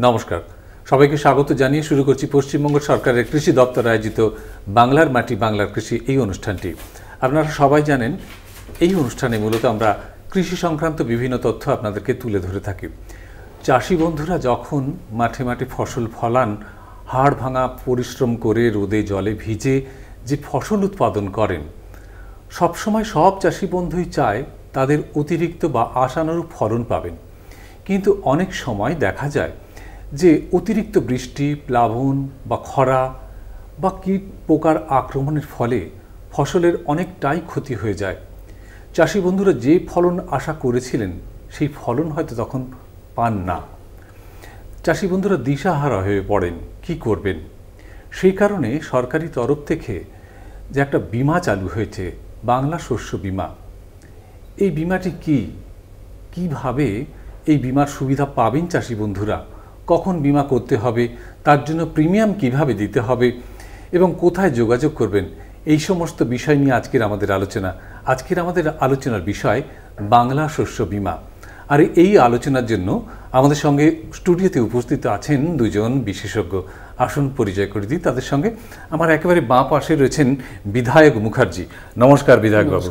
নমস্কার, সবাইকে স্বাগত জানিয়ে শুরু করছি পশ্চিমবঙ্গ সরকারের কৃষি দপ্তর আয়োজিত বাংলার মাটি বাংলার কৃষি এই অনুষ্ঠানটি। আপনারা সবাই জানেন এই অনুষ্ঠানে মূলত আমরা কৃষি সংক্রান্ত বিভিন্ন তথ্য আপনাদেরকে তুলে ধরে থাকি। চাষি বন্ধুরা যখন মাঠে মাঠে ফসল ফলান, হাড় ভাঙা পরিশ্রম করে রোদে জলে ভিজে যে ফসল উৎপাদন করেন, সবসময় সব চাষি বন্ধুই চায় তাদের অতিরিক্ত বা আশানুরূপ ফলন পাবেন। কিন্তু অনেক সময় দেখা যায় যে অতিরিক্ত বৃষ্টি, প্লাবন বা খরা বা কীট পোকার আক্রমণের ফলে ফসলের অনেকটাই ক্ষতি হয়ে যায়। চাষি বন্ধুরা যে ফলন আশা করেছিলেন সেই ফলন হয়তো তখন পান না। চাষি বন্ধুরা দিশাহারা হয়ে পড়েন, কি করবেন। সেই কারণে সরকারি তরফ থেকে যে একটা বিমা চালু হয়েছে, বাংলা শস্য বিমা। এই বিমাটি কিভাবে এই বিমার সুবিধা পাবেন চাষি বন্ধুরা, কখন বিমা করতে হবে, তার জন্য প্রিমিয়াম কিভাবে দিতে হবে এবং কোথায় যোগাযোগ করবেন, এই সমস্ত বিষয় নিয়ে আজকের আমাদের আলোচনা। আজকের আমাদের আলোচনার বিষয় বাংলা শস্য বিমা। আর এই আলোচনার জন্য আমাদের সঙ্গে স্টুডিওতে উপস্থিত আছেন দুজন বিশেষজ্ঞ। আসুন পরিচয় করে দিই তাদের সঙ্গে। আমার একেবারে বাঁ পাশে রয়েছেন বিধায়ক মুখার্জি। নমস্কার বিধায়ক বাবু।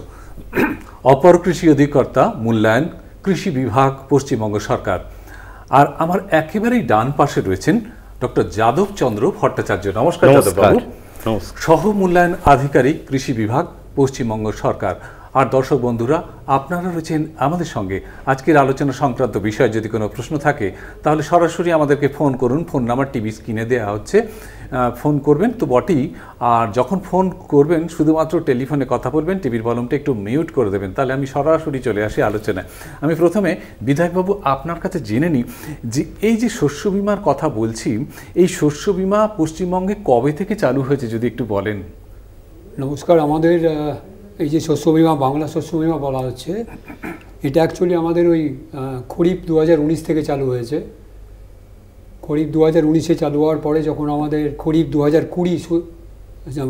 অপর কৃষি অধিকর্তা, মূল্যায়ন, কৃষি বিভাগ, পশ্চিমবঙ্গ সরকার। আর আমার একেবারেই ডান পাশে রয়েছেন ডক্টর যাদব চন্দ্র ভট্টাচার্য। নমস্কার যাদব বাবু। সহ মূল্যায়ন আধিকারিক, কৃষি বিভাগ, পশ্চিমবঙ্গ সরকার। আর দর্শক বন্ধুরা, আপনারা রয়েছেন আমাদের সঙ্গে। আজকের আলোচনা সংক্রান্ত বিষয়ে যদি কোনো প্রশ্ন থাকে তাহলে সরাসরি আমাদেরকে ফোন করুন। ফোন নাম্বার টিভি স্ক্রিনে দেওয়া হচ্ছে, ফোন করবেন তো বটেই। আর যখন ফোন করবেন শুধুমাত্র টেলিফোনে কথা বলবেন, টিভির ভলিউমটা একটু মিউট করে দেবেন, তাহলে আমি সরাসরি চলে আসি আলোচনায়। আমি প্রথমে বিধায়কবাবু আপনার কাছে জেনে নিই যে এই যে শস্য বিমার কথা বলছি, এই শস্য বিমা পশ্চিমবঙ্গে কবে থেকে চালু হয়েছে যদি একটু বলেন। নমস্কার। আমাদের এই যে শস্য বিমা, বাংলা শস্য বিমা বলা হচ্ছে, এটা অ্যাকচুয়ালি আমাদের ওই খরিফ 2019 থেকে চালু হয়েছে। খরিফ 2019-এ চালু হওয়ার পরে যখন আমাদের খরিফ 2020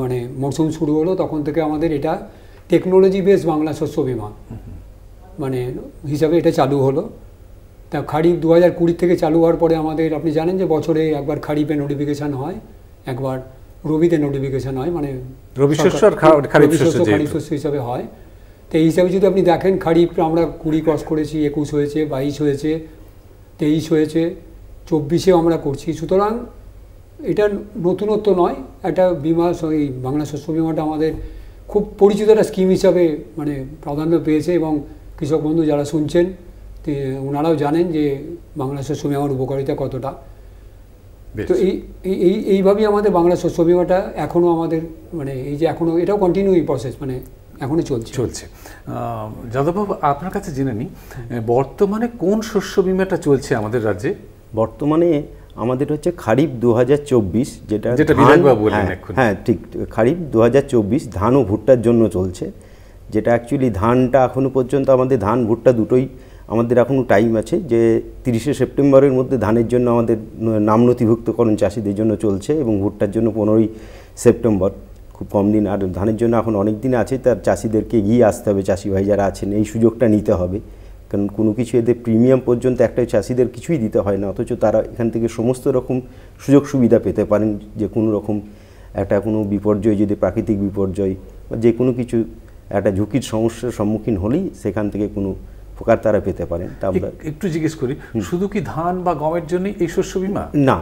মানে মরশুম শুরু হলো, তখন থেকে আমাদের এটা টেকনোলজি বেস বাংলা শস্য বিমা মানে হিসাবে এটা চালু হলো। তা খরিফ 2020 থেকে চালু হওয়ার পরে আমাদের, আপনি জানেন যে বছরে একবার খরিফে নোটিফিকেশান হয়, একবার রবিতে নোটিফিকেশান হয়, মানে রবি শস্য খারিফ শস্য হিসাবে হয়। তো এই হিসাবে যদি আপনি দেখেন, খরিফ আমরা 20 ক্রস করেছি, 21 হয়েছে, 22 হয়েছে, 23 হয়েছে, 24-এও আমরা করছি। সুতরাং এটা নতুনত্ব নয়, একটা বিমা, এই বাংলা শস্য বিমাটা আমাদের খুব পরিচিত একটা স্কিম হিসাবে মানে প্রাধান্য পেয়েছে। এবং কৃষক বন্ধু যারা শুনছেন ওনারাও জানেন যে বাংলা শস্য বিমার উপকারিতা কতটা। তো এইভাবেই আমাদের বাংলা শস্য বিমাটা এখনও আমাদের মানে এই যে এখনও এটাও কন্টিনিউ প্রসেস, মানে এখনও চলছে। যাদববাবু আপনার কাছে জেনে নিই, বর্তমানে কোন শস্য বিমাটা চলছে আমাদের রাজ্যে? বর্তমানে আমাদের হচ্ছে খরিফ 2024, যেটা হ্যাঁ ঠিক, খরিফ 2024 ধান ও ভুট্টার জন্য চলছে। যেটা অ্যাকচুয়ালি ধানটা এখনও পর্যন্ত আমাদের ধান ভুট্টা দুটোই আমাদের এখনও টাইম আছে, যে 30শে সেপ্টেম্বরের মধ্যে ধানের জন্য আমাদের নাম নথিভুক্তকরণ চাষিদের জন্য চলছে, এবং ভুট্টার জন্য 15ই সেপ্টেম্বর, খুব কম দিন। আর ধানের জন্য এখন অনেক দিন আছে, তার চাষিদেরকে এগিয়ে আসতে হবে। চাষি ভাই যারা আছেন এই সুযোগটা নিতে হবে, কারণ কোনো কিছু এদের প্রিমিয়াম পর্যন্ত একটা চাষিদের কিছুই দিতে হয় না, অথচ তারা এখান থেকে সমস্ত রকম সুযোগ সুবিধা পেতে পারেন। যে কোনো রকম একটা কোনো বিপর্যয়, যদি প্রাকৃতিক বিপর্যয় বা যে কোনো কিছু একটা ঝুঁকির সমস্যার সম্মুখীন হলেই সেখান থেকে কোনো উপকার তারা পেতে পারেন। তা আমরা একটু জিজ্ঞেস করি, শুধু কি ধান বা গমের জন্য এই শস্য বিমা? না,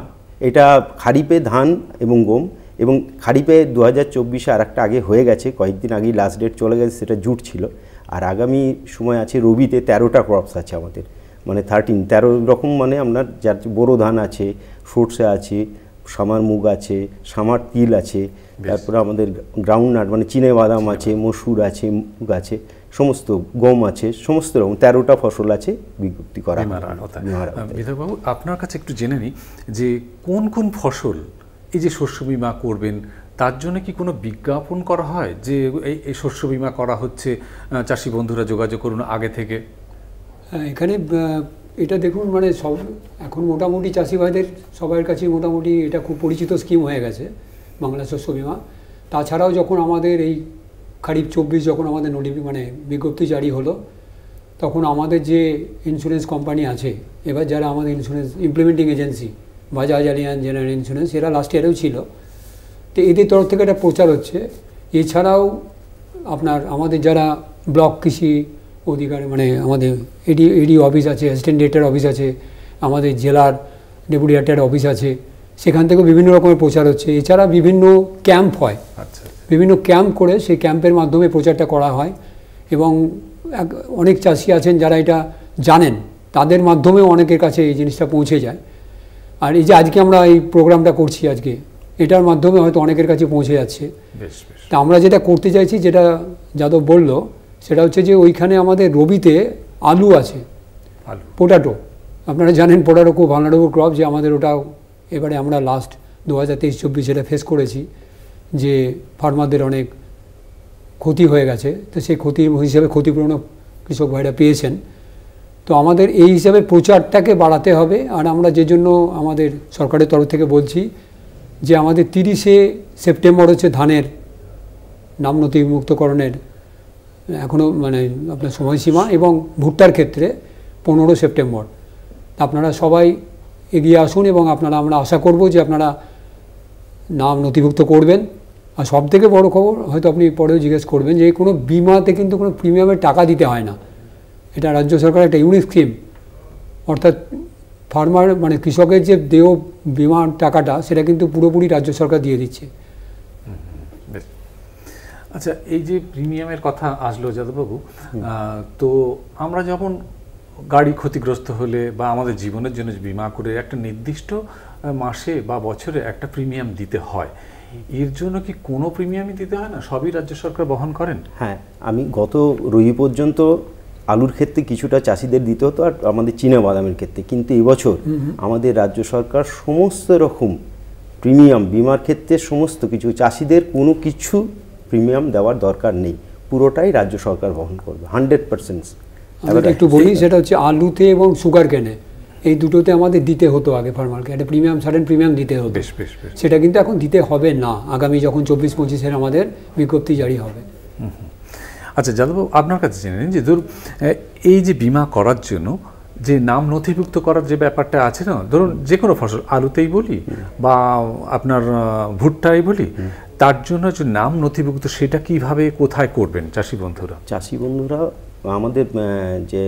এটা খরিফে ধান এবং গম, এবং খরিফে 2024-এ আর একটা আগে হয়ে গেছে, কয়েকদিন আগেই লাস্ট ডেট চলে গেছে, সেটা জুট ছিল। আর আগামী সময় আছে রবিতে 13টা ক্রপস আছে আমাদের, মানে 13 রকম, মানে আপনার যার বোরো ধান আছে, সর্ষে আছে, সামার মুগ আছে, সামার তিল আছে, তারপরে আমাদের গ্রাউন্ডনাট মানে চিনে বাদাম আছে, মসুর আছে, মুগ আছে, সমস্ত গম আছে, সমস্ত রকম 13টা ফসল আছে বিজ্ঞপ্তি করা। বিধায়কবাবু আপনার কাছে একটু জেনে নিই যে কোন কোন ফসল এই যে শস্য বিমা করবেন, তার জন্য কি কোনো বিজ্ঞাপন করা হয় যে এই শস্য বিমা করা হচ্ছে, চাষি বন্ধুরা যোগাযোগ করুন আগে থেকে? হ্যাঁ, এখানে এটা দেখুন, মানে সব এখন মোটামুটি চাষি ভাইদের সবার কাছে মোটামুটি এটা খুব পরিচিত স্কিম হয়ে গেছে বাংলা শস্য বিমা। তাছাড়াও যখন আমাদের এই খরিফ 24 যখন আমাদের মানে বিজ্ঞপ্তি জারি হলো, তখন আমাদের যে ইন্স্যুরেন্স কোম্পানি আছে, এবার যারা আমাদের insurance implementing agency, Bajaj alliance general insurance, এরা লাস্ট ইয়ারেও ছিল। তো এদের তরফ থেকে একটা প্রচার হচ্ছে। এছাড়াও আপনার আমাদের যারা ব্লক কৃষি অধিকারী, মানে আমাদের এডি অফিস আছে, অ্যাসিস্ট্যান্ট ডিরেক্টর অফিস আছে, আমাদের জেলার ডেপুটি ডিরেক্টর অফিস আছে, সেখান থেকেও বিভিন্ন রকমের প্রচার হচ্ছে। এছাড়া বিভিন্ন ক্যাম্প হয়, বিভিন্ন ক্যাম্প করে সেই ক্যাম্পের মাধ্যমে প্রচারটা করা হয়। এবং অনেক চাষি আছেন যারা এটা জানেন, তাদের মাধ্যমেও অনেকের কাছে এই জিনিসটা পৌঁছে যায়। আর এই যে আজকে আমরা এই প্রোগ্রামটা করছি আজকে, এটার মাধ্যমে হয়তো অনেকের কাছে পৌঁছে যাচ্ছে। তা আমরা যেটা করতে চাইছি, যেটা যাদব বলল, সেটা হচ্ছে যে ওইখানে আমাদের রবিতে আলু আছে, পোটাটো। আপনারা জানেন পোটাটো খুব ভালনারেবল ক্রপ, যে আমাদের ওটাও এবারে আমরা লাস্ট 2023-24 এটা ফেস করেছি, যে ফার্মারদের অনেক ক্ষতি হয়ে গেছে। তো সেই ক্ষতির হিসাবে ক্ষতিপূরণও কৃষক ভাইরা পেয়েছেন। তো আমাদের এই হিসাবে প্রচারটাকে বাড়াতে হবে। আর আমরা যে জন্য আমাদের সরকারের তরফ থেকে বলছি যে আমাদের 30শে সেপ্টেম্বর হচ্ছে ধানের নাম নথিভুক্তকরণের এখনও মানে আপনার সময়সীমা, এবং ভুট্টার ক্ষেত্রে 15 সেপ্টেম্বর। আপনারা সবাই এগিয়ে আসুন, এবং আমরা আশা করব যে আপনারা নাম নথিভুক্ত করবেন। আর সবথেকে বড় খবর, হয়তো আপনি পরেও জিজ্ঞেস করবেন, যে কোনো বিমাতে কিন্তু কোনো প্রিমিয়ামের টাকা দিতে হয় না। এটা রাজ্য সরকারের একটা ইউনিক স্কিম। অর্থাৎ ফার্মার মানে কৃষকের যে দেয় বিমার টাকাটা, সেটা কিন্তু পুরোপুরি রাজ্য সরকার দিয়ে দিচ্ছে। আচ্ছা, এই যে প্রিমিয়ামের কথা আসলো যাদববাবু, তো আমরা যখন গাড়ি ক্ষতিগ্রস্ত হলে বা আমাদের জীবনের জন্য বিমা করে একটা নির্দিষ্ট মাসে বা বছরে একটা প্রিমিয়াম দিতে হয়, এর জন্য কি কোনো প্রিমিয়ামই দিতে হয় না? সবই রাজ্য সরকার বহন করেন? হ্যাঁ, আমি গত রবি পর্যন্ত আলুর ক্ষেত্রে কিছুটা চাষিদের দিতে হতো, আর আমাদের চীনা বাদামের ক্ষেত্রে। কিন্তু এবছর আমাদের রাজ্য সরকার সমস্ত রকম প্রিমিয়াম বিমার ক্ষেত্রে সমস্ত কিছু, চাষিদের কোনো কিছু প্রিমিয়াম দেওয়ার দরকার নেই, পুরোটাই রাজ্য সরকার বহন করবে 100%। আমি একটু বলি, সেটা হচ্ছে আলুতে এবং সুগার কেনে, এই দুটোতে আমাদের দিতে হতো আগে ফার্মারকে একটা প্রিমিয়াম, সাডেন প্রিমিয়াম দিতে হতো। সেটা কিন্তু এখন দিতে হবে না, আগামী যখন 24-25-এর আমাদের বিজ্ঞপ্তি জারি হবে। আচ্ছা যাদববাবু, আপনার কাছে জেনে নিন যে ধরুন এই যে বিমা করার জন্য যে নাম নথিভুক্ত করার যে ব্যাপারটা আছে না, ধরুন যে কোনো ফসল, আলুতেই বলি বা আপনার ভুট্টাই বলি, তার জন্য যে নাম নথিভুক্ত, সেটা কিভাবে কোথায় করবেন চাষি বন্ধুরা? চাষি বন্ধুরা আমাদের যে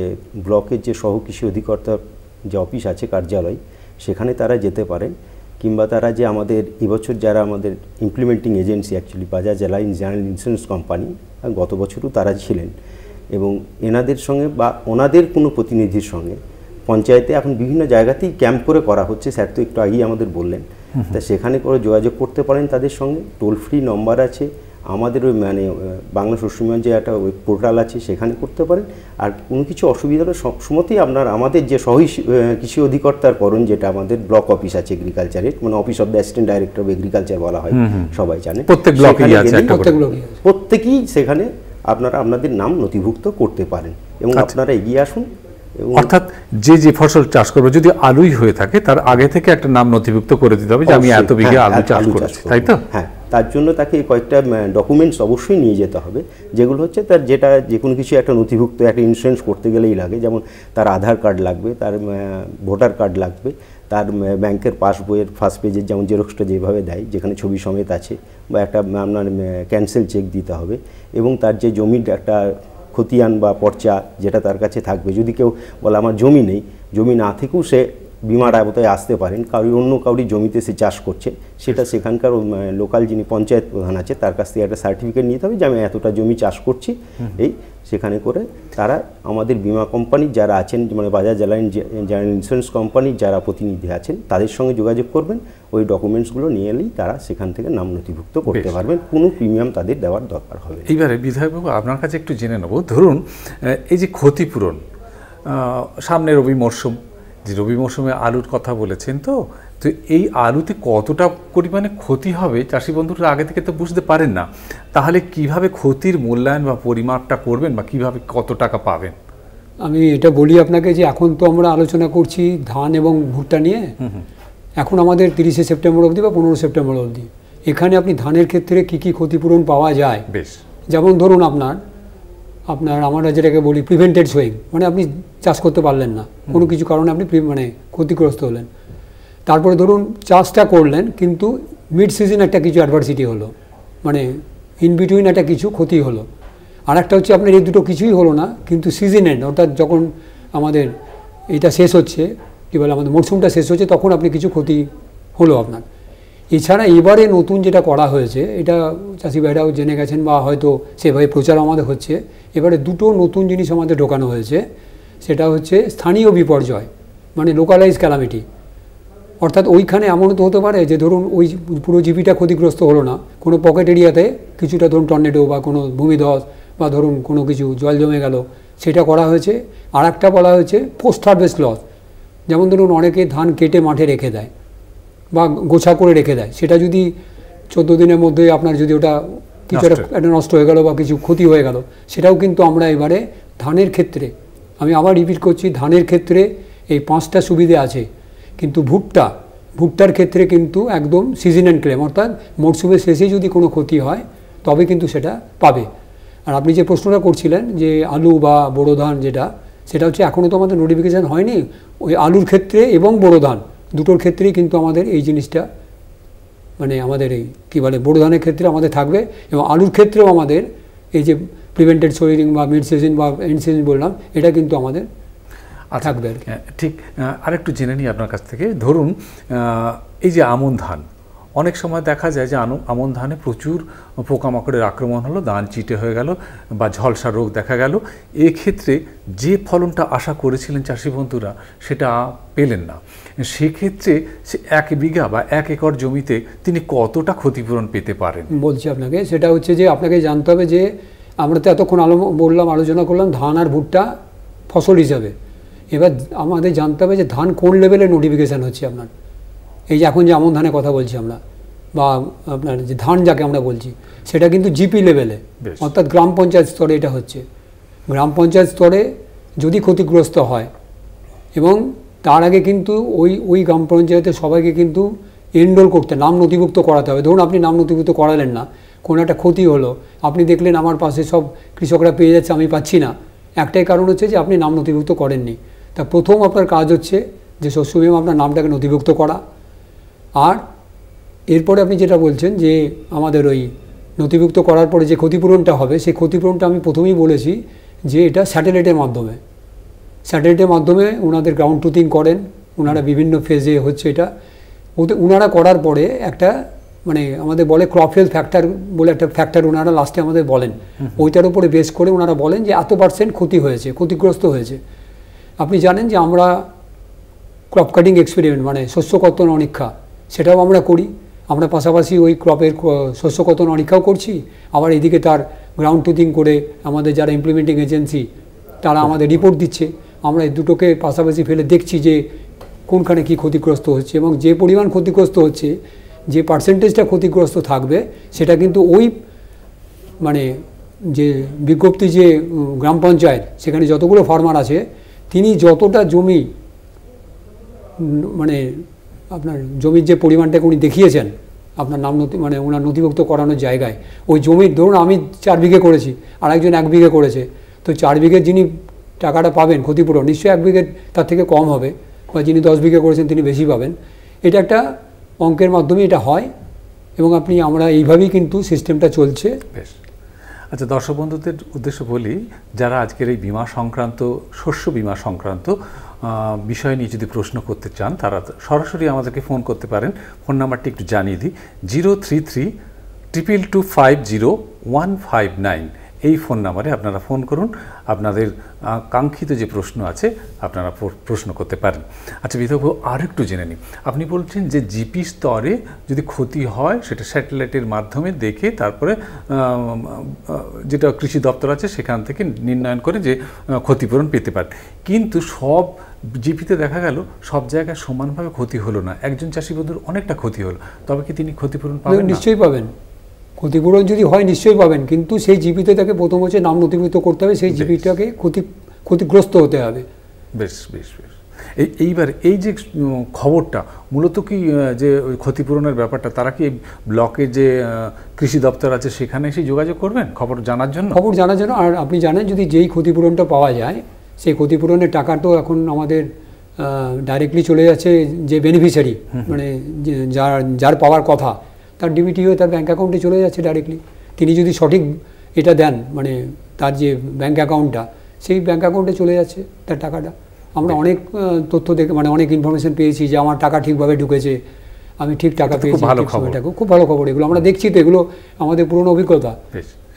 ব্লকের যে সহ কৃষি অধিকর্তার যে অফিস আছে, কার্যালয়, সেখানে তারা যেতে পারেন। কিংবা তারা যে আমাদের এবছর যারা আমাদের implementing agency, actually Bajaj alliance general insurance company, গত বছরও তারা ছিলেন, এবং এনাদের সঙ্গে বা ওনাদের কোনো প্রতিনিধির সঙ্গে পঞ্চায়েতে এখন বিভিন্ন জায়গাতেই ক্যাম্প করে করা হচ্ছে। স্যার তো একটু আগেই আমাদের বললেন, তা সেখানে করে যোগাযোগ করতে পারেন তাদের সঙ্গে। টোল ফ্রি নম্বর আছে আমাদের, ওই মানে বাংলা শস্য বিমা যে একটা ওই পোর্টাল আছে, সেখানে করতে পারেন। আর কোনো কিছু অসুবিধা হলে সবসময়তেই আপনার আমাদের যে কৃষি অধিকর্তার করণ, যেটা আমাদের ব্লক অফিস আছে এগ্রিকালচারের, মানে office of the assistant director of agriculture বলা হয়, সবাই জানে, প্রত্যেকেই সেখানে আপনারা আপনাদের নাম নথিভুক্ত করতে পারেন, এবং আপনারা এগিয়ে আসুন। অর্থাৎ যে ফসল চাষ করবে, যদি আলুই হয়ে থাকে, তার আগে থেকে একটা নাম নথিভুক্ত করে দিতে হবে যে আমি এত বিঘে আলু চাষ করছি, তাই তো? হ্যাঁ, তার জন্য তাকে কয়েকটা ডকুমেন্টস অবশ্যই নিয়ে যেতে হবে, যেগুলো হচ্ছে তার যেটা যে কোনো কিছু একটা নথিভুক্ত, একটা ইন্স্যুরেন্স করতে গেলেই লাগে। যেমন তার আধার কার্ড লাগবে, তার ভোটার কার্ড লাগবে, তার ব্যাংকের পাসবইয়ের ফার্স্ট পেজের যেমন জেরক্সটা যেভাবে দেয়, যেখানে ছবি সমেত আছে, বা একটা আপনার ক্যান্সেল চেক দিতে হবে, এবং তার যে জমির একটা খতিয়ান বা পর্চা যেটা তার কাছে থাকবে। যদি কেউ বলে আমার জমি নেই, জমি না থেকেও সে বিমার আওতায় আসতে পারেন, অন্য কাউরির জমিতে সে চাষ করছে, সেটা সেখানকার লোকাল যিনি পঞ্চায়েত প্রধান আছে তার কাছ থেকে একটা সার্টিফিকেট নিতে হবে যে আমি এতটা জমি চাষ করছি। এই সেখানে করে তারা আমাদের বিমা কোম্পানির যারা আছেন, মানে বাজাজ আলিয়ান্স জেনারেল ইন্স্যুরেন্স কোম্পানির যারা প্রতিনিধি আছেন, তাদের সঙ্গে যোগাযোগ করবেন। ওই ডকুমেন্টসগুলো নিয়ে এলেই তারা সেখান থেকে নাম নথিভুক্ত করতে পারবেন, কোনো প্রিমিয়াম তাদের দেওয়ার দরকার হবে। এইবারে বিধায়কবাবু, আপনার কাছে একটু জেনে নেব, ধরুন এই যে ক্ষতিপূরণ, সামনে রবি মরশুম, যে রবি মরশুমে আলুর কথা বলেছেন, তো এই আলুতে কতটা পরিমাণে ক্ষতি হবে চাষি বন্ধুরা আগে থেকে তো বুঝতে পারেন না, তাহলে কিভাবে ক্ষতির মূল্যায়ন বা পরিমাপটা করবেন, বা কিভাবে কত টাকা পাবেন? আমি এটা বলি আপনাকে, যে এখন তো আমরা আলোচনা করছি ধান এবং ভুট্টা নিয়ে। এখন আমাদের 30শে সেপ্টেম্বর অবধি বা 15 সেপ্টেম্বর অবধি, এখানে আপনি ধানের ক্ষেত্রে কি কি ক্ষতিপূরণ পাওয়া যায়, বেশ, যেমন ধরুন আপনার আমরা যেটাকে বলি প্রিভেন্টেড সোয়িং, মানে আপনি চাষ করতে পারলেন না, কোনো কিছু কারণে আপনি মানে ক্ষতিগ্রস্ত হলেন, তারপরে ধরুন চাষটা করলেন, কিন্তু মিড সিজন একটা কিছু অ্যাডভার্সিটি হলো, মানে ইন বিটুইন একটা কিছু ক্ষতি হলো। আর একটা হচ্ছে আপনার এই দুটো কিছুই হলো না, কিন্তু সিজন এন্ড, অর্থাৎ যখন আমাদের এটা শেষ হচ্ছে, কী বলে আমাদের মরশুমটা শেষ হচ্ছে, তখন আপনি কিছু ক্ষতি হলো আপনার। এছাড়া এবারে নতুন যেটা করা হয়েছে, এটা চাষি ভাইরাও জেনে গেছেন বা হয়তো সেভাবে প্রচার আমাদের হচ্ছে, এবারে দুটো নতুন জিনিস আমাদের ঢোকানো হয়েছে। সেটা হচ্ছে স্থানীয় বিপর্যয়, মানে লোকালাইজ ক্যালামিটি। অর্থাৎ ওইখানে এমন তো হতে পারে যে ধরুন ওই পুরো জিপিটা ক্ষতিগ্রস্ত হলো না, কোনো পকেট এরিয়াতে কিছুটা ধরুন টর্নেডো বা কোনো ভূমিধস বা ধরুন কোনো কিছু জল জমে গেল, সেটা করা হয়েছে। আর একটা বলা হয়েছে পোস্ট হারভেস্ট লস, যেমন ধরুন অনেকে ধান কেটে মাঠে রেখে দেয় বা গোছা করে রেখে দেয়, সেটা যদি 14 দিনের মধ্যে আপনার যদি ওটা কিছু একটা নষ্ট হয়ে গেল বা কিছু ক্ষতি হয়ে গেল, সেটাও কিন্তু আমরা এবারে ধানের ক্ষেত্রে, আমি আবার রিপিট করছি, ধানের ক্ষেত্রে এই 5টা সুবিধে আছে। কিন্তু ভুট্টার ক্ষেত্রে কিন্তু একদম সিজন অ্যান্ড ক্লেম, অর্থাৎ মরশুমের শেষে যদি কোনো ক্ষতি হয় তবে কিন্তু সেটা পাবে। আর আপনি যে প্রশ্নটা করছিলেন যে আলু বা বোরো ধান, সেটা হচ্ছে এখনও তো আমাদের নোটিফিকেশান হয়নি। ওই আলুর ক্ষেত্রে এবং বোরো ধান দুটোর ক্ষেত্রেই কিন্তু আমাদের এই জিনিসটা, মানে আমাদের এই কী বলে বোরো ধানের ক্ষেত্রে আমাদের থাকবে, এবং আলুর ক্ষেত্রেও আমাদের এই যে প্রিভেন্টেড সোয়িং বা মিড সিজন বা এন্ড সিজন বললাম, এটা কিন্তু আমাদের থাকবে। ঠিক, আরেকটু জেনে নিই আপনার কাছ থেকে। ধরুন এই যে আমন ধান, অনেক সময় দেখা যায় যে আমন ধানে প্রচুর পোকামাকড়ের আক্রমণ হলো, ধান চিটে হয়ে গেল বা ঝলসা রোগ দেখা গেল। এক্ষেত্রে যে ফলনটা আশা করেছিলেন চাষি বন্ধুরা সেটা পেলেন না। সেক্ষেত্রে সে 1 বিঘা বা 1 একর জমিতে তিনি কতটা ক্ষতিপূরণ পেতে পারেন? বলছি আপনাকে, সেটা হচ্ছে যে আপনাকে জানতে হবে যে আমরা তো এতক্ষণ আলোচনা করলাম ধান আর ভুট্টা ফসল হিসাবে। এবার আমাদের জানতে হবে যে ধান কোন লেভেলে নোটিফিকেশান হচ্ছে আপনার। এই যে এখন যে আমন ধানের কথা বলছি আমরা, বা আপনার যে ধান যাকে আমরা বলছি, সেটা কিন্তু জিপি লেভেলে, অর্থাৎ গ্রাম পঞ্চায়েত স্তরে এটা হচ্ছে। গ্রাম পঞ্চায়েত স্তরে যদি ক্ষতিগ্রস্ত হয়, এবং তার আগে কিন্তু ওই গ্রাম পঞ্চায়েতে সবাইকে কিন্তু এনরোল করতে, নাম নথিভুক্ত করাতে হবে। ধরুন আপনি নাম নথিভুক্ত করালেন না, কোনো একটা ক্ষতি হলো, আপনি দেখলেন আমার পাশে সব কৃষকরা পেয়ে যাচ্ছে, আমি পাচ্ছি না। একটাই কারণ হচ্ছে যে আপনি নাম নথিভুক্ত করেননি। তা প্রথম আপনার কাজ হচ্ছে যে শস্য বিমা আপনার নামটাকে নথিভুক্ত করা। আর এরপরে আপনি যেটা বলছেন যে আমাদের ওই নথিভুক্ত করার পরে যে ক্ষতিপূরণটা হবে, সেই ক্ষতিপূরণটা আমি প্রথমেই বলেছি যে এটা স্যাটেলাইটের মাধ্যমে ওনাদের গ্রাউন্ড ট্রুথিং করেন, ওনারা বিভিন্ন ফেজে হচ্ছে এটা। ওনারা করার পরে একটা মানে আমাদের বলে ক্রপ হেলথ ফ্যাক্টর বলে একটা ফ্যাক্টর ওনারা লাস্টে আমাদের বলেন, ওইটার উপরে বেস করে ওনারা বলেন যে এত % ক্ষতিগ্রস্ত হয়েছে। আপনি জানেন যে আমরা ক্রপ কাটিং এক্সপেরিমেন্ট, মানে শস্য কর্তন অনীক্ষা, সেটাও আমরা করি। আমরা পাশাপাশি ওই ক্রপের শস্য কর্তন অনীক্ষাও করছি, আবার এদিকে তার গ্রাউন্ড ট্রুথিং করে আমাদের যারা ইমপ্লিমেন্টিং এজেন্সি তারা আমাদের রিপোর্ট দিচ্ছে। আমরা এই দুটোকে পাশাপাশি ফেলে দেখছি যে কোনখানে কি ক্ষতিগ্রস্ত হচ্ছে, এবং যে পরিমাণ ক্ষতিগ্রস্ত হচ্ছে, যে পার্সেন্টেজটা ক্ষতিগ্রস্ত থাকবে, সেটা কিন্তু ওই মানে যে বিজ্ঞপ্তি যে গ্রাম পঞ্চায়েত সেখানে যতগুলো ফার্মার আছে, তিনি যতটা জমি মানে আপনার জমির যে পরিমাণটাকে উনি দেখিয়েছেন আপনার নাম মানে ওনার নথিভুক্ত করানোর জায়গায়, ওই জমির ধরুন আমি 4 বিঘে করেছি আর একজন 1 বিঘে করেছে, তো 4 বিঘের যিনি টাকাটা পাবেন ক্ষতিপূরণ, নিশ্চয়ই 1 বিঘে তার থেকে কম হবে, বা যিনি 10 বিঘে করেছেন তিনি বেশি পাবেন। এটা একটা অঙ্কের মাধ্যমে এটা হয়, এবং আমরা এইভাবেই কিন্তু সিস্টেমটা চলছে। বেশ, আচ্ছা, দর্শক বন্ধুদের উদ্দেশ্য বলি, যারা আজকের এই বিমা সংক্রান্ত, শস্য বিমা সংক্রান্ত বিষয় নিয়ে যদি প্রশ্ন করতে চান, তারা সরাসরি আমাদেরকে ফোন করতে পারেন। ফোন নাম্বারটি একটু জানিয়ে দিই, 033-222-159। এই ফোন নাম্বারে আপনারা ফোন করুন, আপনাদের কাঙ্ক্ষিত যে প্রশ্ন আছে আপনারা প্রশ্ন করতে পারেন। আচ্ছা বিধায়ক, আর একটু জেনে নিই, আপনি বলছেন যে জিপি স্তরে যদি ক্ষতি হয় সেটা স্যাটেলাইটের মাধ্যমে দেখে তারপরে যেটা কৃষি দপ্তর আছে সেখান থেকে নির্ণয়ন করে যে ক্ষতিপূরণ পেতে পারে। কিন্তু সব জিপিতে দেখা গেল সব জায়গায় সমানভাবে ক্ষতি হলো না, একজন চাষি বন্ধুর অনেকটা ক্ষতি হলো, তবে কি তিনি ক্ষতিপূরণ পাবেন? নিশ্চয়ই পাবেন, ক্ষতিপূরণ যদি হয় নিশ্চয়ই পাবেন, কিন্তু সেই জিপিতে তাকে প্রথম হচ্ছে নাম নথিভুক্ত করতে হবে, সেই জিপিটাকে ক্ষতিগ্রস্ত হতে হবে। বেশ বেশ বেশ। এইবার এই যে খবরটা মূলত কি যে ওই ক্ষতিপূরণের ব্যাপারটা, তারা কি ব্লকে যে কৃষি দপ্তর আছে সেখানে এসে যোগাযোগ করবেন খবর জানার জন্য? আর আপনি জানেন যদি যেই ক্ষতিপূরণটা পাওয়া যায়, সেই ক্ষতিপূরণের টাকা তো এখন আমাদের ডাইরেক্টলি চলে যাচ্ছে যে বেনিফিশিয়ারি, মানে যার পাওয়ার কথা তার ডিবিটি হয়ে তার ব্যাঙ্ক অ্যাকাউন্টে চলে যাচ্ছে ডাইরেক্টলি। তিনি যদি সঠিক এটা দেন, মানে তার যে ব্যাঙ্ক অ্যাকাউন্টটা, সেই ব্যাঙ্ক অ্যাকাউন্টে চলে যাচ্ছে তার টাকাটা। আমরা অনেক তথ্য দেখে, মানে অনেক ইনফরমেশন পেয়েছি যে আমার টাকা ঠিকভাবে ঢুকেছে, আমি ঠিক টাকা পেয়েছি। খুব ভালো খবর এগুলো, আমরা দেখছি তো, এগুলো আমাদের পুরনো অভিজ্ঞতা,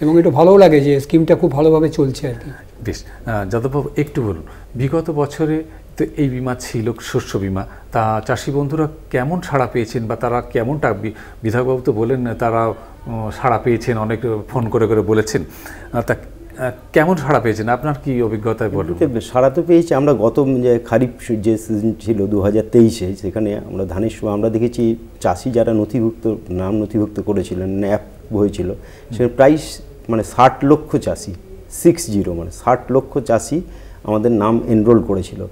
এবং একটু ভালোও লাগে যে স্কিমটা খুব ভালোভাবে চলছে আর কি। বেশ, যাদববাবু একটু বলুন, বিগত বছরে তো এই বিমা ছিল, শস্য বিমা, তা চাষি বন্ধুরা কেমন সাড়া পেয়েছেন, বা তারা কেমনটা, বিধায়কবাবু তো বলেন তারা সাড়া পেয়েছেন, অনেক ফোন করে করে বলেছেন, তা কেমন সাড়া পেয়েছেন, আপনার কি অভিজ্ঞতায় বলুন? সাড়া তো পেয়েছি আমরা। গত যে খারিফ যে সিজন ছিল 2023-এ, সেখানে আমরা ধানের সময় আমরা দেখেছি চাষি যারা নাম নথিভুক্ত করেছিলেন, ন্যাপ হয়েছিল, সেখানে প্রায় মানে 60 লক্ষ চাষি, 60 মানে 60 লক্ষ চাষি আমাদের নাম এনরোল করেছিল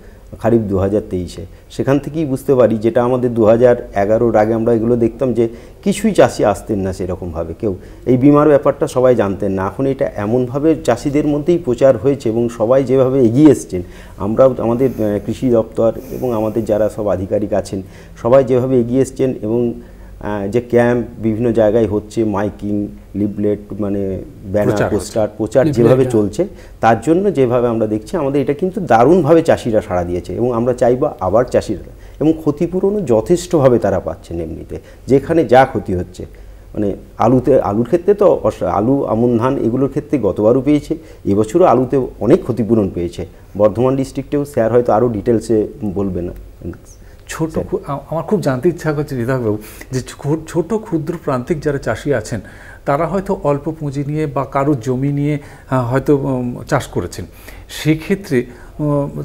খারিফ 2023-এ। সেখান থেকেই বুঝতে পারি, যেটা আমাদের 2011-র আগে আমরা এগুলো দেখতাম যে কিছুই চাষি আসতেন না সেরকমভাবে, কেউ এই বিমার ব্যাপারটা সবাই জানতেন না। এখন এটা এমনভাবে চাষিদের মধ্যেই প্রচার হয়েছে এবং সবাই যেভাবে এগিয়ে এসছেন, আমরা আমাদের কৃষি দপ্তর এবং আমাদের যারা সব আধিকারিক আছেন সবাই যেভাবে এগিয়ে এসছেন, এবং যে ক্যাম্প বিভিন্ন জায়গায় হচ্ছে, মাইকিং, লিফলেট, মানে ব্যানার, পোস্টার প্রচার যেভাবে চলছে, তার জন্য যেভাবে আমরা দেখছি আমাদের এটা কিন্তু দারুণভাবে চাষিরা সাড়া দিয়েছে, এবং আমরা চাইবো আবার চাষিরা, এবং ক্ষতিপূরণও যথেষ্টভাবে তারা পাচ্ছেন এমনিতে, যেখানে যা ক্ষতি হচ্ছে। মানে আলুর ক্ষেত্রে তো আলু, আমন ধান এগুলোর ক্ষেত্রে গতবারও পেয়েছে, এবছরও আলুতে অনেক ক্ষতিপূরণ পেয়েছে। বর্ধমান ডিস্ট্রিক্টেও স্যার হয়তো আরও ডিটেলসে বলবে না। আমার খুব জানতে ইচ্ছা করছে বিধায়কবাবু, যে ছোট ক্ষুদ্র প্রান্তিক যারা চাষি আছেন, তারা হয়তো অল্প পুঁজি নিয়ে বা কারোর জমি নিয়ে হয়তো চাষ করেছেন, সেক্ষেত্রে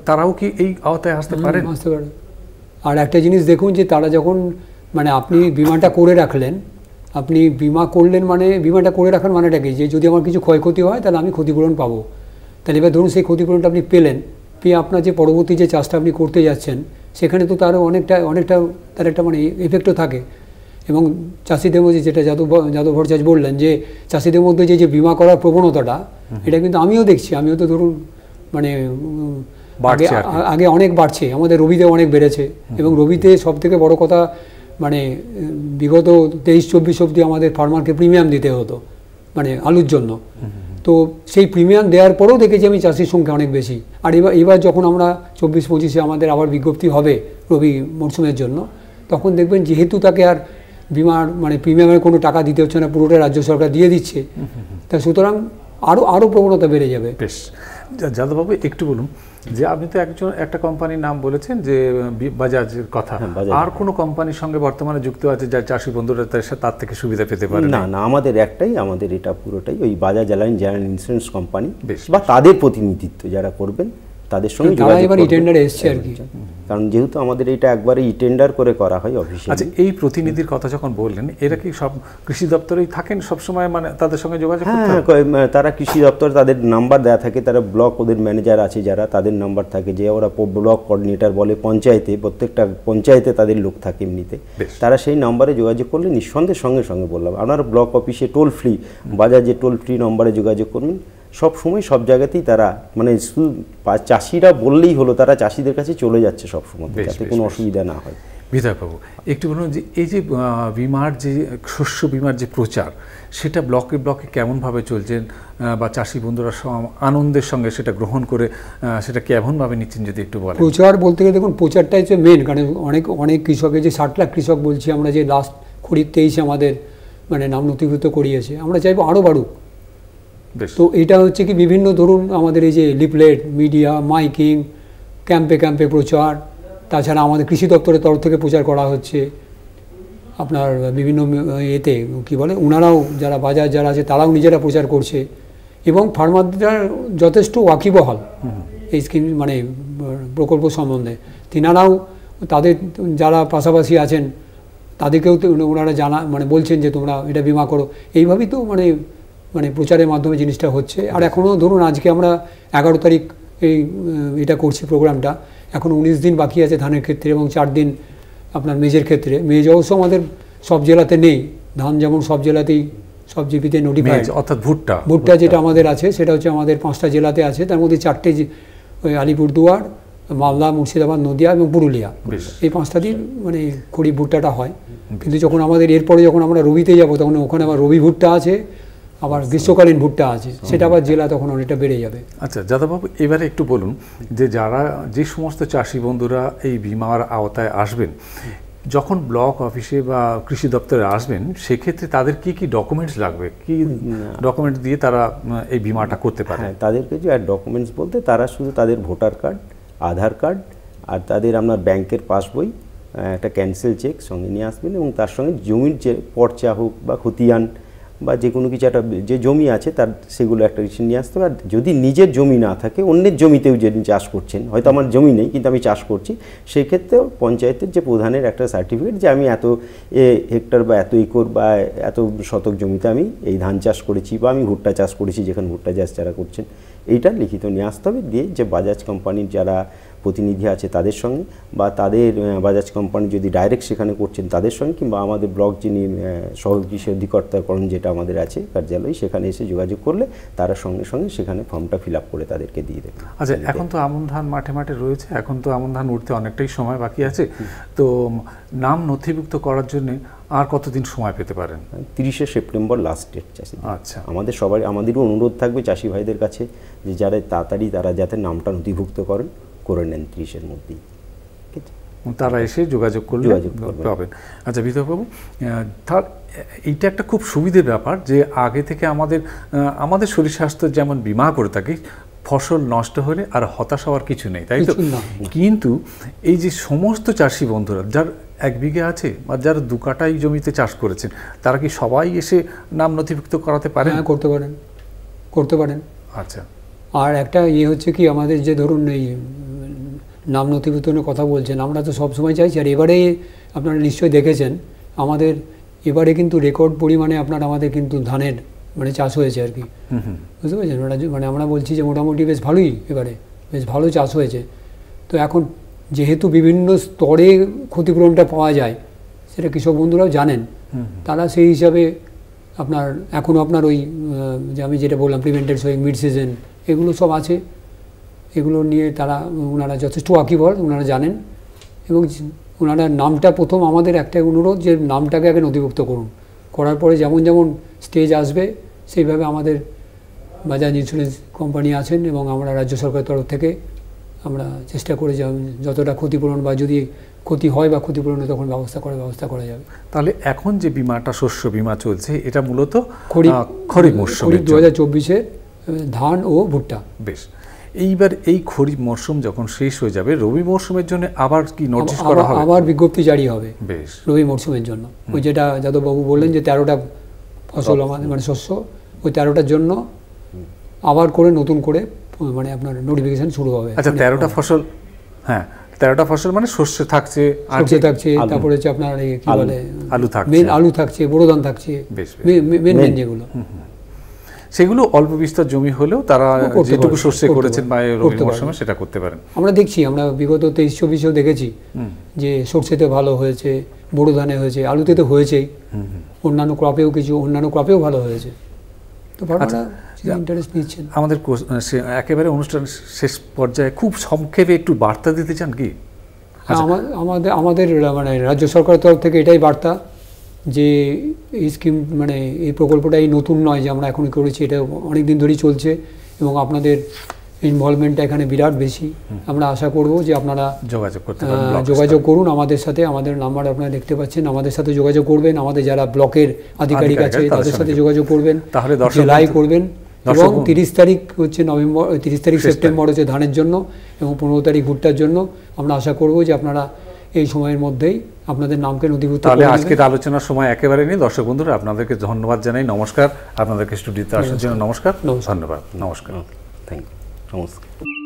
তারাও কি এই আওতায় আসতে পারেন? আসতে পারে। আর একটা জিনিস দেখুন, যে তারা যখন, মানে আপনি বিমাটা করে রাখলেন, আপনি বিমা করলেন, মানে বিমাটা করে রাখার মানেটা কি, যে যদি আমার কিছু ক্ষয়ক্ষতি হয় তাহলে আমি ক্ষতিপূরণ পাবো। তাহলে এবার ধরুন সেই ক্ষতিপূরণটা আপনি পেলেন, পেয়ে আপনার যে পরবর্তী যে চাষটা আপনি করতে যাচ্ছেন, সেখানে তো তারও অনেকটা তার একটা মানে এফেক্টও থাকে। এবং চাষিদের মধ্যে, যেটা যাদব ভট্টাচার্য বললেন, যে চাষিদের মধ্যে যে বিমা করার প্রবণতাটা, এটা কিন্তু আমিও দেখছি। আমিও তো ধরুন মানে আগে অনেক বাড়ছে, আমাদের রবিতে অনেক বেড়েছে, এবং রবিতে সব থেকে বড় কথা, মানে বিগত 23-24 অবধি আমাদের ফার্মারকে প্রিমিয়াম দিতে হতো, মানে আলুর জন্য। তো সেই প্রিমিয়াম দেওয়ার পরেও দেখেছি আমি চাষির সংখ্যা অনেক বেশি। আর এবার যখন আমরা 24-25-এ আমাদের আবার বিজ্ঞপ্তি হবে রবি মরশুমের জন্য, তখন দেখবেন যেহেতু তাকে আর বিমার মানে প্রিমিয়ামের কোনো টাকা দিতে হচ্ছে না, পুরোটা রাজ্য সরকার দিয়ে দিচ্ছে, তা সুতরাং আরও প্রবণতা বেড়ে যাবে। বেশ, যাদববাবু একটু বলুন, যে আপনি তো একটা কোম্পানির নাম বলেছেন, যে বাজাজের কথা, আর কোনো কোম্পানির সঙ্গে বর্তমানে যুক্ত আছে যা চাষি বন্ধুরা তার থেকে সুবিধা পেতে পারে? না, আমাদের একটাই, আমাদের এটা পুরোটাই ওই Bajaj alliance general insurance company, বা তাদের প্রতিনিধিত্ব যারা করবেন তাদের সঙ্গে এসছে আর কি। কারণ যেহেতু আমাদের এটা একবারে টেন্ডার করে করা হয় অফিসিয়ালি। আচ্ছা, এই প্রতিনিধির কথা যখন বললেন, এরা কি সব কৃষি দপ্তরেই থাকেন সবসময়, মানে তাদের সঙ্গে যোগাযোগ? হ্যাঁ, তারা কৃষি দপ্তর, তাদের নাম্বার দেওয়া থাকে, তারা ব্লক, ওদের ম্যানেজার আছে যারা, তাদের নাম্বার থাকে, যে ওরা ব্লক কোঅর্ডিনেটর বলে, পঞ্চায়েতে, প্রত্যেকটা পঞ্চায়েতে তাদের লোক থাকে এমনিতে, তারা সেই নাম্বারে যোগাযোগ করলে নিঃসন্দেহে সঙ্গে সঙ্গে বললাম, আপনারা ব্লক অফিসে টোল ফ্রি, বাজাজের টোল ফ্রি নম্বরে যোগাযোগ করুন। সব সময় সব জায়গাতেই তারা, মানে শুধু চাষিরা বললেই হলো, তারা চাষিদের কাছে চলে যাচ্ছে সবসময়, যাতে কোনো অসুবিধা না হয়। বিধায়কবাবু একটু বলুন, যে এই যে বিমার, যে শস্য বিমার যে প্রচার, সেটা ব্লকে ব্লকে কেমনভাবে চলছেন, বা চাষি বন্ধুরা আনন্দের সঙ্গে সেটা গ্রহণ করে সেটা কেমনভাবে নিচ্ছেন, যদি একটু বলেন? প্রচার বলতে গেলে দেখুন, প্রচারটাই হচ্ছে মেন, কারণ অনেক কৃষকের, যে 60 লাখ কৃষক বলছি আমরা, যে লাস্ট খরিফ 23 আমাদের মানে নাম নথিভুক্ত করিয়েছে, আমরা চাইবো আরও বাড়ুক। তো এটা হচ্ছে কি, বিভিন্ন ধরুন আমাদের এই যে লিফলেট, মিডিয়া, মাইকিং, ক্যাম্পে প্রচার, তাছাড়া আমাদের কৃষি দপ্তরের তরফ থেকে প্রচার করা হচ্ছে, আপনার বিভিন্ন এতে কি বলে, ওনারাও যারা বাজার যারা আছে তারাও নিজেরা প্রচার করছে, এবং ফার্মাররা যথেষ্ট ওয়াকিবহাল এই স্কিম মানে প্রকল্প সম্বন্ধে। তিনারাও তাদের যারা পাশাপাশি আছেন তাদেরকেও ওনারা মানে বলছেন যে তোমরা এটা বিমা করো। এইভাবেই তো মানে প্রচারের মাধ্যমে জিনিসটা হচ্ছে। আর এখনও ধরুন আজকে আমরা 11 তারিখ এটা করছি প্রোগ্রামটা, এখন 19 দিন বাকি আছে ধানের ক্ষেত্রে, এবং 4 দিন আপনার মেজের ক্ষেত্রে। মেজ অবশ্য আমাদের সব জেলাতে নেই, ধান যেমন সব জেলাতেই সব জিপিতে নোটিফাইড, অর্থাৎ ভুট্টা যেটা আমাদের আছে সেটা হচ্ছে আমাদের 5টা জেলাতে আছে, তার মধ্যে 4টে ওই আলিপুরদুয়ার, মালদা, মুর্শিদাবাদ, নদিয়া এবং পুরুলিয়া, এই 5টা দিন মানে খরিফ ভুট্টাটা হয়। কিন্তু যখন আমাদের এরপরে যখন আমরা রবিতে যাব তখন ওখানে আবার রবি ভুট্টা আছে, আবার গ্রীষ্মকালীন ভুট্টা আছে, সেটা আবার জেলা তখন অনেকটা বেড়ে যাবে। আচ্ছা যাদববাবু, এবারে একটু বলুন যে যে সমস্ত চাষি বন্ধুরা এই বিমার আওতায় আসবেন, যখন ব্লক অফিসে বা কৃষি দপ্তরে আসবেন, সেক্ষেত্রে তাদের কি কি ডকুমেন্টস লাগবে, কি ডকুমেন্টস দিয়ে তারা এই বিমাটা করতে পারে? হ্যাঁ, তাদেরকে যে ডকুমেন্টস বলতে তারা শুধু তাদের ভোটার কার্ড, আধার কার্ড আর তাদের আপনার ব্যাংকের পাসবই, একটা ক্যান্সেল চেক সঙ্গে নিয়ে আসবেন, এবং তার সঙ্গে জমির যে পর্চা হোক বা খতিয়ান বা যে কোনো কিছু একটা যে জমি আছে তার সেগুলো একটা কিছু নিয়ে আসতে হবে। আর যদি নিজের জমি না থাকে, অন্যের জমিতেও যেদিন চাষ করছেন, হয়তো আমার জমি নেই কিন্তু আমি চাষ করছি, সেই ক্ষেত্রেও পঞ্চায়েতের যে প্রধানের একটা সার্টিফিকেট যে আমি এত হেক্টর বা এত একর বা এত শতক জমিতে আমি এই ধান চাষ করেছি বা আমি ভুট্টা চাষ করেছি, যেখানে ভুট্টা চাষ যারা করছেন, এইটা লিখিত নিয়ে আসতে হবে। দিয়ে যে বাজাজ কোম্পানির যারা প্রতিনিধি আছে তাদের সঙ্গে, বা তাদের বাজাজ কোম্পানি যদি ডাইরেক্ট সেখানে করছেন তাদের সঙ্গে, কিংবা আমাদের ব্লক যিনি সহকৃষি অধিকর্তাকরণ যেটা আমাদের আছে কার্যালয়, সেখানে এসে যোগাযোগ করলে তারা সঙ্গে সঙ্গে সেখানে ফর্মটা ফিল আপ করে তাদেরকে দিয়ে দেবে। আচ্ছা, এখন তো আমন ধান মাঠে মাঠে রয়েছে, এখন তো আমন ধান উঠতে অনেকটাই সময় বাকি আছে, তো নাম নথিভুক্ত করার জন্য আর কতদিন সময় পেতে পারেন? 30শে সেপ্টেম্বর লাস্ট ডেট চাষি। আচ্ছা, আমাদেরও অনুরোধ থাকবে চাষি ভাইদের কাছে যে যারা তাড়াতাড়ি তারা যাতে নামটা নথিভুক্ত করে নেন 30-এর মধ্যেই, তারা এসে যোগাযোগ করলে পাবেন। আচ্ছা বিধায়কবাবু, তার এইটা একটা খুব সুবিধের ব্যাপার যে আগে থেকে আমাদের শরীর স্বাস্থ্যের যেমন বিমা করে থাকি, ফসল নষ্ট হলে আর হতাশ হওয়ার কিছু নেই, তাই তো? কিন্তু এই যে সমস্ত চাষি বন্ধুরা যার 1 বিঘা আছে বা যারা 2 কাঠাই জমিতে চাষ করেছেন, তারা কি সবাই এসে নাম নথিভুক্ত করাতে পারেন? হ্যাঁ, করতে পারেন। আচ্ছা, আর একটা হচ্ছে কি, আমাদের যে ধরুন এই নাম নথিভুক্তনের কথা বলছেন, আমরা তো সবসময় চাইছি, আর এবারে আপনারা নিশ্চয়ই দেখেছেন আমাদের এবারে কিন্তু রেকর্ড পরিমাণে আমাদের কিন্তু ধানের মানে চাষ হয়েছে আর কি, বুঝতে পেরেছেন? মানে আমরা বলছি যে মোটামুটি বেশ ভালোই, এবারে বেশ ভালো চাষ হয়েছে। তো এখন যেহেতু বিভিন্ন স্তরে ক্ষতিপূরণটা পাওয়া যায়, সেটা কৃষক বন্ধুরাও জানেন, তারা সেই হিসাবে এখনও আপনার ওই যে আমি যেটা বললাম প্রিভেন্টেড সোয়িং, মিড সিজন, এগুলো সব আছে, এগুলো নিয়ে ওনারা যথেষ্ট ওয়াকিবহাল, ওনারা জানেন। এবং ওনারা নামটা প্রথম আমাদের একটাই অনুরোধ যে নামটাকে আগে নথিভুক্ত করুন, করার পরে যেমন যেমন স্টেজ আসবে সেইভাবে আমাদের বাজাজ ইন্স্যুরেন্স কোম্পানি আছেন এবং আমরা রাজ্য সরকারের তরফ থেকে আমরা চেষ্টা করে যতটা ক্ষতিপূরণ বা যদি ক্ষতি হয় বা ক্ষতিপূরণের তখন ব্যবস্থা করা যাবে। তাহলে এখন যে বিমাটা শস্য বিমা চলছে, এটা মূলত খরিফ মরশুম 2024-এ ধান ও ভুট্টা। বেশ, এইবার এই খরিফ মরশুম যখন শেষ হয়ে যাবে, রবি মরশুমের জন্য আবার কি নোটিশ করা হবে? আবার বিজ্ঞপ্তি জারি হবে বেশ রবি মরশুমের জন্য। ওই যেটা যাদববাবু বললেন যে 13টা ফসল আমাদের মানে শস্য, ওই 13টার জন্য আবার করে নতুন করে মানে আপনার নোটিফিকেশন শুরু হবে। আচ্ছা, 13টা ফসল, হ্যাঁ 13টা ফসল মানে শস্য থাকছে, তারপরে হচ্ছে আপনার কি বলে আলু থাকছে, বোরো ধান থাকছে, মেন যেগুলো, সেগুলো অল্প বিস্তর জমি হলেও তারা যেটুকু শস্য করেছেন বা রবি মরশুমে সেটা করতে পারেন। আমরা দেখছি, আমরা বিগত 23-24-এও দেখেছি যে সরষেতে ভালো হয়েছে, বোরো ধানে হয়েছে, আলুতে তো হয়েছেই, অন্যান্য ক্রপেও ভালো হয়েছে। তো ইন্টারেস্ট নিচ্ছেন। আমাদের একেবারে অনুষ্ঠান শেষ পর্যায়ে খুব সংক্ষেপে একটু বার্তা দিতে চান কি? আমাদের মানে রাজ্য সরকারের তরফ থেকে এটাই বার্তা যে এই স্কিম মানে এই প্রকল্পটা এই নতুন নয় যে আমরা এখনই করেছি, এটা অনেক দিন ধরেই চলছে এবং আপনাদের ইনভলভমেন্টটা এখানে বিরাট বেশি। আমরা আশা করব যে আপনারা যোগাযোগ করুন আমাদের সাথে, আমাদের নাম্বার আপনারা দেখতে পাচ্ছেন, আমাদের সাথে যোগাযোগ করবেন, আমাদের যারা ব্লকের আধিকারিক আছে তাদের সাথে যোগাযোগ করবেন, জেলায় করবেন। এবং 30 তারিখ হচ্ছে 30 তারিখ সেপ্টেম্বর হচ্ছে ধানের জন্য এবং 15 তারিখ ভুট্টার জন্য। আমরা আশা করব যে আপনারা এই সময়ের মধ্যেই আপনাদের নামকে নথিভুক্ত করে নেবেন। আজকের আলোচনার সময় একেবারে নেই। দর্শক বন্ধুরা, আপনাদেরকে ধন্যবাদ জানাই, নমস্কার। আপনাদেরকে স্টুডিওতে আসার জন্য নমস্কার, ধন্যবাদ, নমস্কার, থ্যাংক ইউ, নমস্কার।